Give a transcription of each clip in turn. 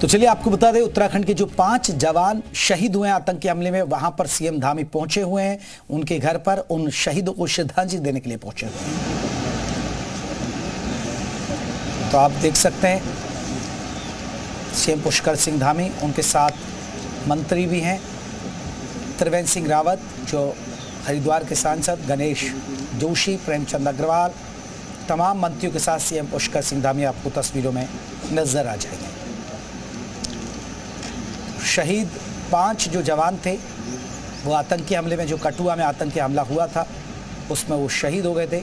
तो चलिए आपको बता दें, उत्तराखंड के जो 5 जवान शहीद हुए हैं आतंकी हमले में, वहां पर सीएम धामी पहुंचे हुए हैं। उनके घर पर उन शहीदों को श्रद्धांजलि देने के लिए पहुंचे हुए हैं। तो आप देख सकते हैं सीएम पुष्कर सिंह धामी, उनके साथ मंत्री भी हैं त्रिवेंद्र सिंह रावत, जो हरिद्वार के सांसद, गणेश जोशी, प्रेमचंद अग्रवाल, तमाम मंत्रियों के साथ सीएम पुष्कर सिंह धामी आपको तस्वीरों में नजर आ जाएंगे। शहीद 5 जो जवान थे वो आतंकी हमले में, जो कठुआ में आतंकी हमला हुआ था उसमें वो शहीद हो गए थे।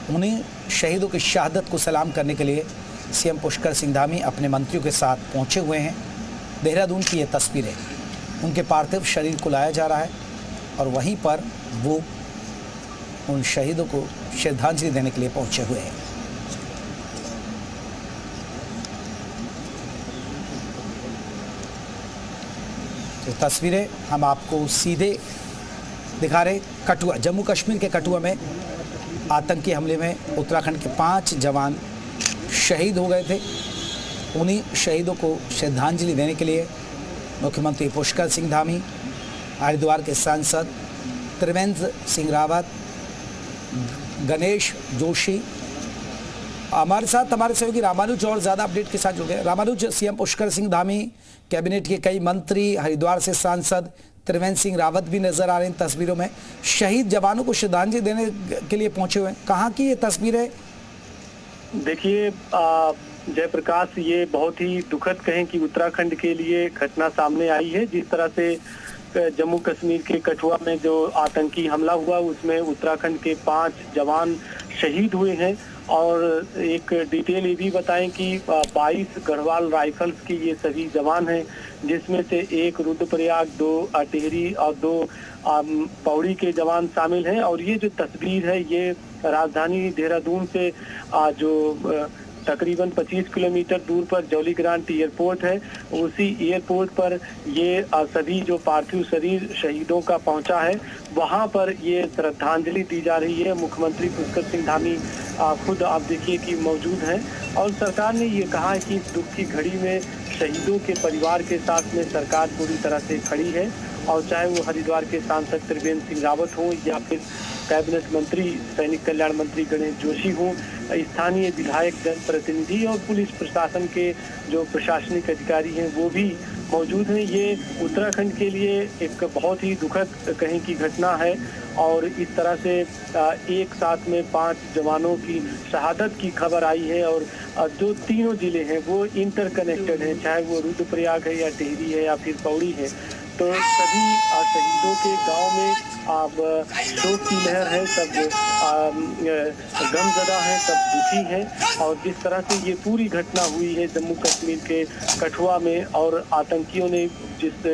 उन्हीं शहीदों की शहादत को सलाम करने के लिए सीएम पुष्कर सिंह धामी अपने मंत्रियों के साथ पहुंचे हुए हैं। देहरादून की ये तस्वीरें, उनके पार्थिव शरीर को लाया जा रहा है और वहीं पर वो उन शहीदों को श्रद्धांजलि देने के लिए पहुंचे हुए हैं। तो तस्वीरें हम आपको सीधे दिखा रहे। कठुआ, जम्मू कश्मीर के कठुआ में आतंकी हमले में उत्तराखंड के 5 जवान शहीद हो गए थे। उन्हीं शहीदों को श्रद्धांजलि देने के लिए मुख्यमंत्री पुष्कर सिंह धामी, हरिद्वार के सांसद त्रिवेंद्र सिंह रावत, गणेश जोशी, हमारे साथ हमारे सहयोगी रामानुज और ज़्यादा अपडेट के साथ जुड़ गए। रामानुज, सीएम पुष्कर सिंह धामी, कैबिनेट के कई मंत्री, हरिद्वार से सांसद त्रिवेंद्र सिंह रावत भी नजर आ रहे हैं तस्वीरों में। शहीद जवानों को श्रद्धांजलि देने के लिए पहुंचे हुए हैं। कहाँ की ये तस्वीर है? देखिए जयप्रकाश, ये बहुत ही दुखद कहें कि उत्तराखंड के लिए घटना सामने आई है। जिस तरह से जम्मू कश्मीर के कठुआ में जो आतंकी हमला हुआ उसमें उत्तराखंड के 5 जवान शहीद हुए हैं। और एक डिटेल ये भी बताएं कि 22 गढ़वाल राइफल्स के ये सभी जवान हैं, जिसमें से 1 रुद्रप्रयाग, 2 टिहरी और 2 पौड़ी के जवान शामिल हैं। और ये जो तस्वीर है ये राजधानी देहरादून से जो तकरीबन 25 किलोमीटर दूर पर जौलीग्रांट एयरपोर्ट है, उसी एयरपोर्ट पर ये सभी जो पार्थिव शरीर शहीदों का पहुंचा है, वहां पर ये श्रद्धांजलि दी जा रही है। मुख्यमंत्री पुष्कर सिंह धामी खुद आप देखिए कि मौजूद हैं और सरकार ने ये कहा है कि दुख की घड़ी में शहीदों के परिवार के साथ में सरकार पूरी तरह से खड़ी है। और चाहे वो हरिद्वार के सांसद त्रिवेंद्र सिंह रावत हों या फिर कैबिनेट मंत्री सैनिक कल्याण मंत्री गणेश जोशी हों, स्थानीय विधायक, जनप्रतिनिधि और पुलिस प्रशासन के जो प्रशासनिक अधिकारी हैं वो भी मौजूद हैं। ये उत्तराखंड के लिए एक बहुत ही दुखद कहें की घटना है। और इस तरह से एक साथ में 5 जवानों की शहादत की खबर आई है। और जो तीनों जिले हैं वो इंटरकनेक्टेड हैं, चाहे वो रुद्रप्रयाग है या टिहरी है या फिर पौड़ी है। तो सभी शहीदों के गांव में शोक की लहर है, सब गमजदा है, सब दुखी हैं। और जिस तरह से ये पूरी घटना हुई है जम्मू कश्मीर के कठुआ में और आतंकियों ने जिस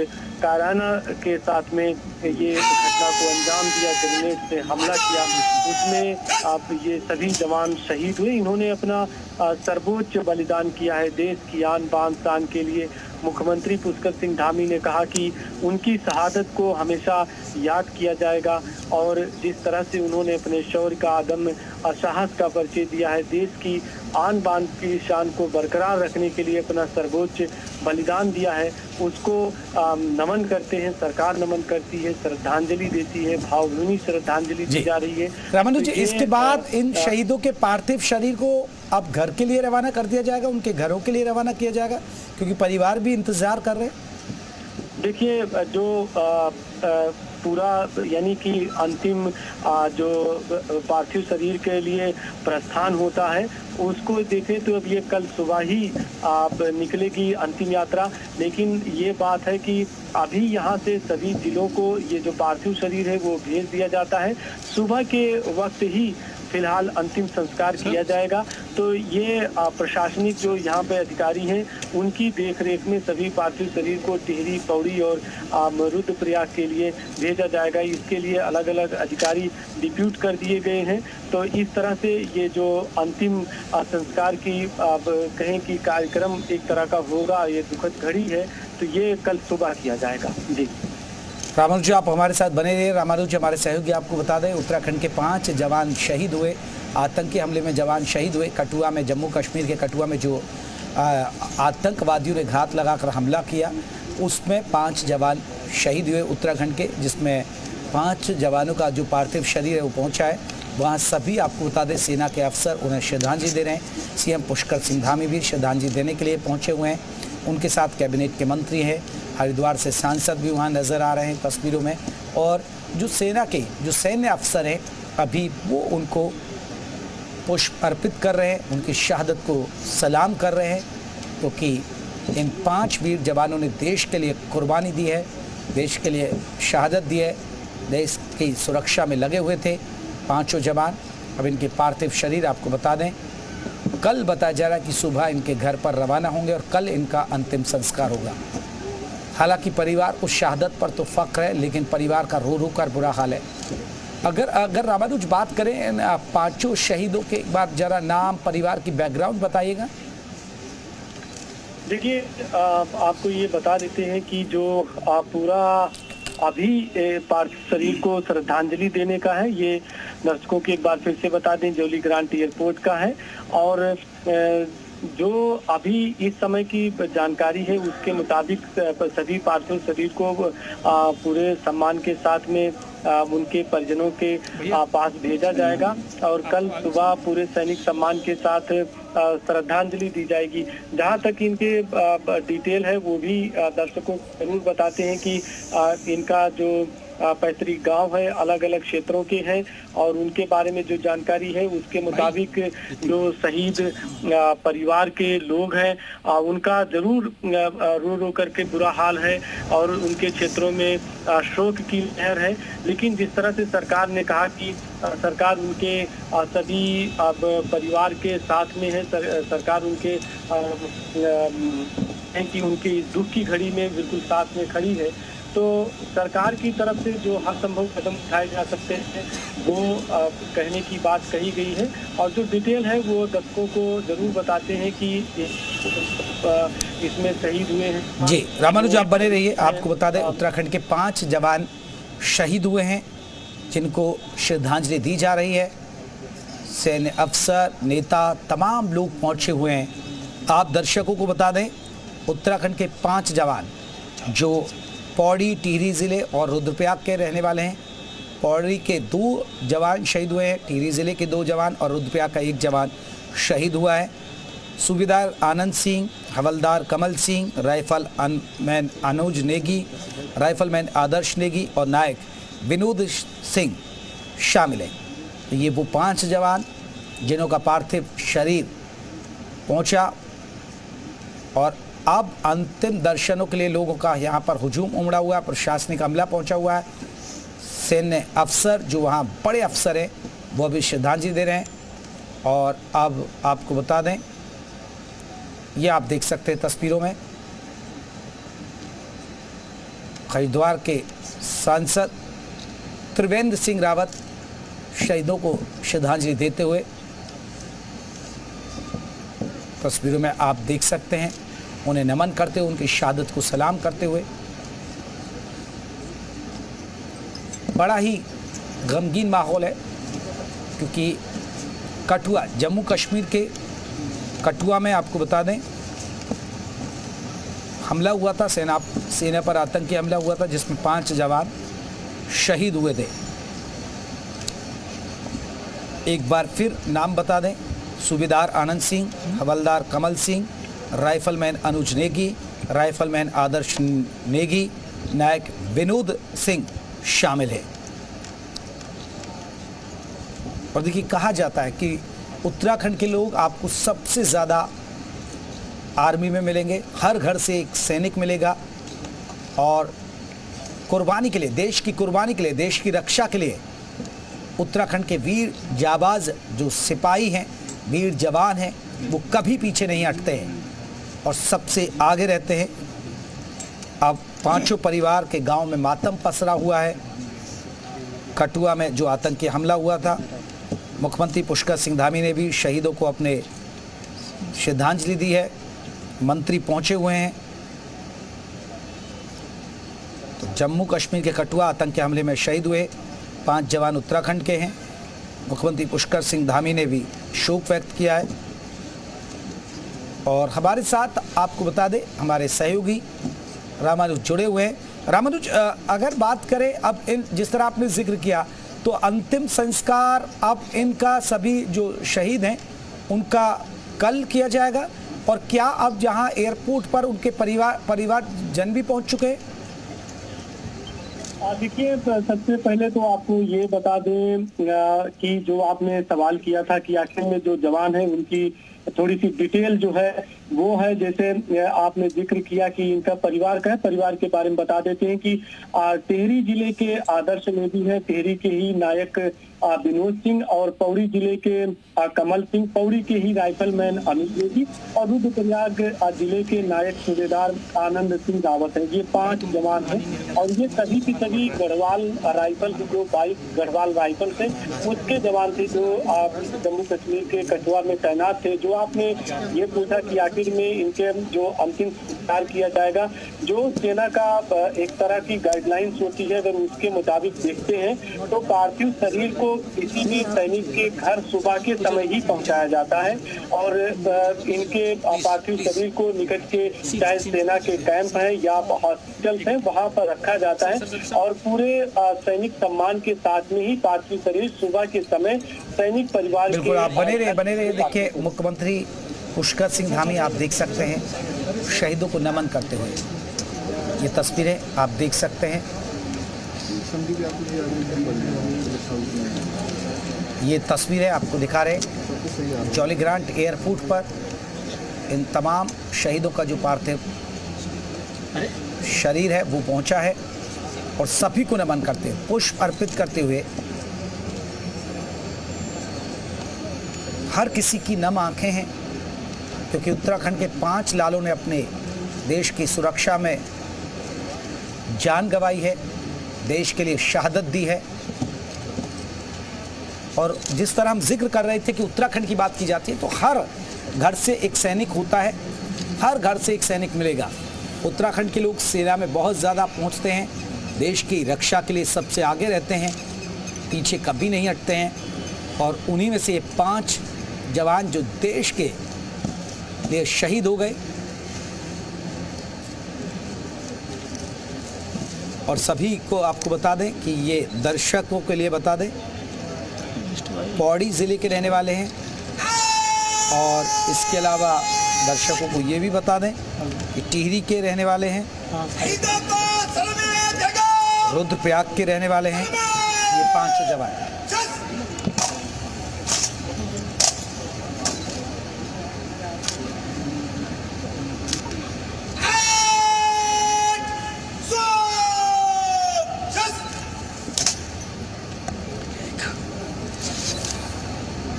कायराना के साथ में ये घटना को अंजाम दिया, ग्रेनेड से हमला किया, उसमें ये सभी जवान शहीद हुए। इन्होंने अपना सर्वोच्च बलिदान किया है देश की आन बान शान के लिए। मुख्यमंत्री पुष्कर सिंह धामी ने कहा कि उनकी शहादत को हमेशा याद किया जाएगा। और जिस तरह से उन्होंने अपने शौर्य का, आदम साहस का परिचय दिया है, देश की आन बान की शान को बरकरार रखने के लिए अपना सर्वोच्च बलिदान दिया है, उसको नमन करते हैं, सरकार नमन करती है, श्रद्धांजलि देती है, भावभीनी श्रद्धांजलि दी जा रही है। रामानुज जी, इसके बाद इन शहीदों के पार्थिव शरीर को अब घर के लिए रवाना कर दिया जाएगा, उनके घरों के लिए रवाना किया जाएगा, क्योंकि परिवार भी इंतजार कर रहे हैं। देखिए जो पूरा यानी कि अंतिम जो पार्थिव शरीर के लिए प्रस्थान होता है उसको देखें तो अब ये कल सुबह ही निकलेगी अंतिम यात्रा। लेकिन ये बात है कि अभी यहाँ से सभी जिलों को ये जो पार्थिव शरीर है वो भेज दिया जाता है। सुबह के वक्त ही फिलहाल अंतिम संस्कार किया जाएगा। तो ये प्रशासनिक जो यहाँ पे अधिकारी हैं उनकी देखरेख में सभी पार्थिव शरीर को टिहरी, पौड़ी और रुद्रप्रयाग के लिए भेजा जाएगा। इसके लिए अलग अलग अधिकारी डिप्यूट कर दिए गए हैं। तो इस तरह से ये जो अंतिम संस्कार की कहें कि कार्यक्रम एक तरह का होगा, ये दुखद घड़ी है, तो ये कल सुबह किया जाएगा। जी रामानुज जी, आप हमारे साथ बने रहे। रामानुज जी हमारे सहयोगी, आपको बता दें उत्तराखंड के 5 जवान शहीद हुए, आतंकी हमले में जवान शहीद हुए। कठुआ में, जम्मू कश्मीर के कठुआ में जो आतंकवादियों ने घात लगाकर हमला किया, उसमें 5 जवान शहीद हुए उत्तराखंड के, जिसमें 5 जवानों का जो पार्थिव शरीर है वो पहुंचा है। वहाँ सभी आपको बता दें सेना के अफसर उन्हें श्रद्धांजलि दे रहे हैं। सीएम पुष्कर सिंह धामी भी श्रद्धांजलि देने के लिए पहुंचे हुए हैं। उनके साथ कैबिनेट के मंत्री हैं, हरिद्वार से सांसद भी वहाँ नज़र आ रहे हैं तस्वीरों में। और जो सेना के जो सैन्य अफसर हैं अभी वो उनको पुष्प अर्पित कर रहे हैं, उनकी शहादत को सलाम कर रहे हैं, क्योंकि इन 5 वीर जवानों ने देश के लिए कुर्बानी दी है, देश के लिए शहादत दी है, देश की सुरक्षा में लगे हुए थे 5 जवान। अब इनके पार्थिव शरीर आपको बता दें कल बताया जा रहा है कि सुबह इनके घर पर रवाना होंगे और कल इनका अंतिम संस्कार होगा। हालांकि परिवार को शहादत पर तो फ़ख्र है, लेकिन परिवार का रो रो कर बुरा हाल है। अगर रामानुज बात करें 5 शहीदों के बाद जरा नाम परिवार की बैकग्राउंड बताइएगा। देखिए आपको ये बता देते हैं कि जो पूरा अभी पार्थिव शरीर को श्रद्धांजलि देने का है, ये दर्शकों को एक बार फिर से बता दें जौली ग्रांट एयरपोर्ट का है। और जो अभी इस समय की जानकारी है उसके मुताबिक सभी पार्थिव शरीर को पूरे सम्मान के साथ में उनके परिजनों के पास भेजा जाएगा और कल सुबह पूरे सैनिक सम्मान के साथ श्रद्धांजलि दी जाएगी। जहां तक इनके डिटेल है वो भी दर्शकों को जरूर बताते हैं कि इनका जो पैतृक गांव है अलग अलग क्षेत्रों के हैं और उनके बारे में जो जानकारी है उसके मुताबिक जो शहीद परिवार के लोग हैं उनका जरूर रो रो करके बुरा हाल है और उनके क्षेत्रों में शोक की लहर है। लेकिन जिस तरह से सरकार ने कहा कि सरकार उनके सभी परिवार के साथ में है, सरकार उनके कि उनकी दुख की घड़ी में बिल्कुल साथ में खड़ी है, तो सरकार की तरफ से जो हर संभव कदम उठाए जा सकते हैं वो कहने की बात कही गई है। और जो डिटेल है वो दर्शकों को जरूर बताते हैं कि इसमें शहीद हुए हैं। जी रामानुज आप बने रहिए, आपको बता दें उत्तराखंड के 5 जवान शहीद हुए हैं जिनको श्रद्धांजलि दी जा रही है। सैन्य अफसर नेता तमाम लोग पहुंचे हुए हैं। आप दर्शकों को बता दें उत्तराखंड के 5 जवान जो पौड़ी टिहरी ज़िले और रुद्रप्रयाग के रहने वाले हैं। पौड़ी के 2 जवान शहीद हुए हैं, टिहरी ज़िले के 2 जवान और रुद्रप्रयाग का 1 जवान शहीद हुआ है। सूबेदार आनंद सिंह, हवलदार कमल सिंह, राइफलमैन अनुज नेगी, राइफलमैन आदर्श नेगी और नायक विनोद सिंह शामिल हैं। तो ये वो 5 जवान जिन्हों का पार्थिव शरीर पहुंचा और अब अंतिम दर्शनों के लिए लोगों का यहाँ पर हुजूम उमड़ा हुआ है, प्रशासनिक अमला पहुँचा हुआ है। सैन्य अफसर जो वहाँ बड़े अफसर हैं वो अभी श्रद्धांजलि दे रहे हैं। और अब आपको बता दें ये आप देख सकते हैं तस्वीरों में हरिद्वार के सांसद त्रिवेंद्र सिंह रावत शहीदों को श्रद्धांजलि देते हुए तस्वीरों में आप देख सकते हैं, उन्हें नमन करते हुए उनकी शहादत को सलाम करते हुए। बड़ा ही गमगीन माहौल है क्योंकि कठुआ जम्मू कश्मीर के कठुआ में आपको बता दें हमला हुआ था, सेना पर आतंकी हमला हुआ था जिसमें 5 जवान शहीद हुए थे। एक बार फिर नाम बता दें, सूबेदार आनंद सिंह, हवलदार कमल सिंह, राइफलमैन अनुज नेगी, राइफलमैन आदर्श नेगी, नायक विनोद सिंह शामिल है। और देखिए कहा जाता है कि उत्तराखंड के लोग आपको सबसे ज़्यादा आर्मी में मिलेंगे, हर घर से एक सैनिक मिलेगा और कुर्बानी के लिए, देश की कुर्बानी के लिए, देश की रक्षा के लिए उत्तराखंड के वीर जाबाज जो सिपाही हैं, वीर जवान हैं, वो कभी पीछे नहीं हटते हैं और सबसे आगे रहते हैं। अब 5 परिवार के गांव में मातम पसरा हुआ है। कठुआ में जो आतंकी हमला हुआ था, मुख्यमंत्री पुष्कर सिंह धामी ने भी शहीदों को अपने श्रद्धांजलि दी है। मंत्री पहुंचे हुए हैं। तो जम्मू कश्मीर के कठुआ आतंकी हमले में शहीद हुए 5 जवान उत्तराखंड के हैं। मुख्यमंत्री पुष्कर सिंह धामी ने भी शोक व्यक्त किया है और हमारे साथ आपको बता दें हमारे सहयोगी रामानुज जुड़े हुए हैं। रामानुज, अगर बात करें अब इन जिस तरह आपने जिक्र किया तो अंतिम संस्कार अब इनका सभी जो शहीद हैं उनका कल किया जाएगा, और क्या अब जहां एयरपोर्ट पर उनके परिवार जन भी पहुंच चुके हैं? देखिए, सबसे पहले तो आपको ये बता दें कि जो आपने सवाल किया था कि आखिर में जो जवान है उनकी थोड़ी सी डिटेल जो है वो है, जैसे आपने जिक्र किया कि इनका परिवार का है। परिवार के बारे में बता देते हैं कि टिहरी जिले के आदर्श नेवी है, टिहरी के ही नायक विनोद सिंह, और पौड़ी जिले के कमल सिंह, पौड़ी के ही राइफलमैन अमित नेगी, और रुद्रप्रयाग जिले के नायक सूबेदार आनंद सिंह रावत है। ये 5 जवान हैं और ये सभी की सभी गढ़वाल राइफल की जो 22 गढ़वाल राइफल थे उसके जवान थे जो जम्मू कश्मीर के कठुआ में तैनात थे। जो आपने ये पूछा कि आखिर में इनके जो अंतिम संस्कार किया जाएगा, जो सेना का एक तरह की गाइडलाइंस होती है, अगर उसके मुताबिक देखते हैं तो पार्थिव शरीर को किसी भी सैनिक के घर सुबह के समय ही पहुंचाया जाता है, और इनके पार्थिव शरीर को निकट के चाहे सेना के कैंप है या हॉस्पिटल है वहां पर रखा जाता है, और पूरे सैनिक सम्मान के साथ में ही पार्थिव शरीर सुबह के समय सैनिक परिवार के। बिल्कुल, आप बने रहे। देखिए, मुख्यमंत्री पुष्कर सिंह धामी आप देख सकते हैं शहीदों को नमन करते हुए, ये तस्वीरें आप देख सकते हैं। ये तस्वीरें आपको दिखा रहे जॉली ग्रांट एयरपोर्ट पर इन तमाम शहीदों का जो पार्थिव शरीर है वो पहुंचा है, और सभी को नमन करते हुए, पुष्प अर्पित करते हुए हर किसी की नम आंखें हैं, क्योंकि उत्तराखंड के 5 लालों ने अपने देश की सुरक्षा में जान गंवाई है, देश के लिए शहादत दी है। और जिस तरह हम जिक्र कर रहे थे कि उत्तराखंड की बात की जाती है तो हर घर से एक सैनिक होता है, हर घर से एक सैनिक मिलेगा। उत्तराखंड के लोग सेना में बहुत ज़्यादा पहुंचते हैं, देश की रक्षा के लिए सबसे आगे रहते हैं, पीछे कभी नहीं हटते हैं, और उन्हीं में से ये 5 जवान जो देश के लिए शहीद हो गए। और सभी को आपको बता दें कि ये दर्शकों के लिए बता दें पौड़ी ज़िले के रहने वाले हैं, और इसके अलावा दर्शकों को ये भी बता दें कि टिहरी के रहने वाले हैं, रुद्रप्रयाग के रहने वाले हैं, ये 5 जवान।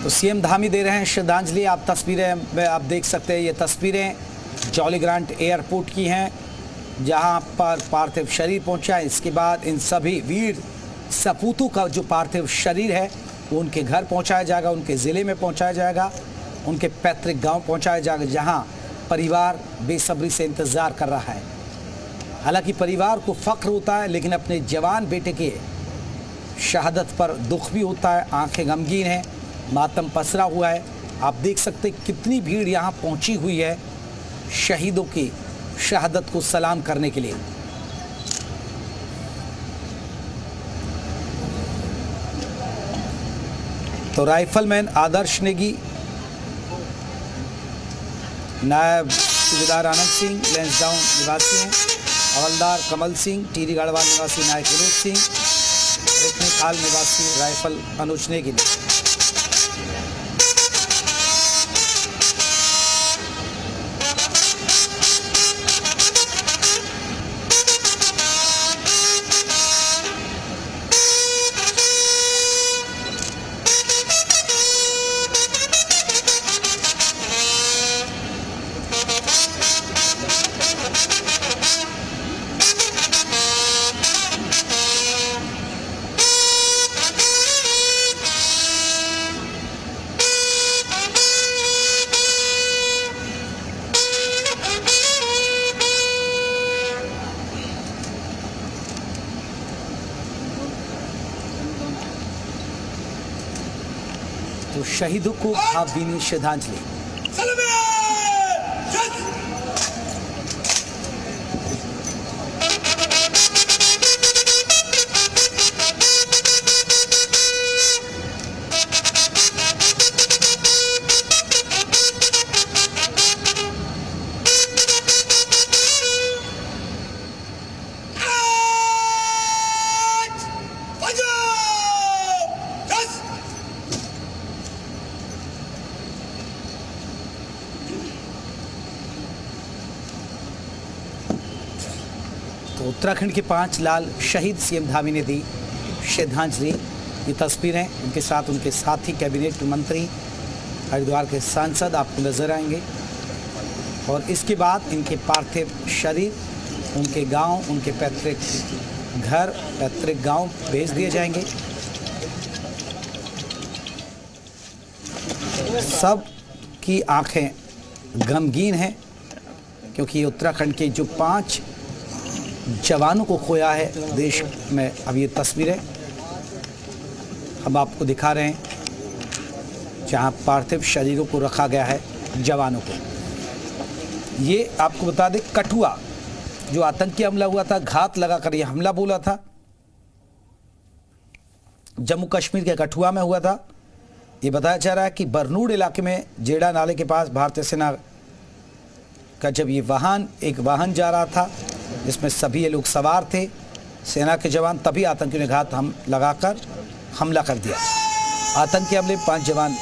तो सीएम धामी दे रहे हैं श्रद्धांजलि। आप तस्वीरें में आप देख सकते हैं, ये तस्वीरें जॉली ग्रांट एयरपोर्ट की हैं जहां पर पार्थिव शरीर पहुंचा है। इसके बाद इन सभी वीर सपूतों का जो पार्थिव शरीर है वो उनके घर पहुंचाया जाएगा, उनके ज़िले में पहुंचाया जाएगा, उनके पैतृक गांव पहुंचाया जाएगा, जहां परिवार बेसब्री से इंतज़ार कर रहा है। हालांकि परिवार को फ़ख्र होता है, लेकिन अपने जवान बेटे के शहादत पर दुख भी होता है, आंखें गमगीन हैं, मातम पसरा हुआ है। आप देख सकते कितनी भीड़ यहाँ पहुँची हुई है शहीदों की शहादत को सलाम करने के लिए। तो राइफलमैन आदर्श नेगी, नायब सूबेदार आनंद सिंह लैंसडाउन निवासी हैं, हवलदार कमल सिंह, टिहरी गढ़वाल निवासी नायक विनोद सिंह, खाल निवासी राइफल अनुज नेगी। तो शहीदों को भावभीनी श्रद्धांजलि। तो उत्तराखंड के 5 लाल शहीद सीएम धामी ने दी श्रद्धांजलि। ये तस्वीरें, उनके साथ उनके साथी कैबिनेट मंत्री, हरिद्वार के सांसद आपको नजर आएंगे। और इसके बाद इनके पार्थिव शरीर उनके गांव, उनके पैतृक घर, पैतृक गांव भेज दिए जाएंगे। सब की आंखें गमगीन हैं क्योंकि उत्तराखंड के जो 5 जवानों को खोया है देश में। अब ये तस्वीरें हम आपको दिखा रहे हैं जहां पार्थिव शरीरों को रखा गया है जवानों को। ये आपको बता दें, कठुआ जो आतंकी हमला हुआ था, घात लगाकर यह हमला बोला था, जम्मू कश्मीर के कठुआ में हुआ था। ये बताया जा रहा है कि बरनूड़ इलाके में जेड़ा नाले के पास भारतीय सेना का जब ये एक वाहन जा रहा था जिसमें सभी ये लोग सवार थे, सेना के जवान, तभी आतंकियों ने घात लगाकर हमला कर दिया। आतंकी हमले 5 जवान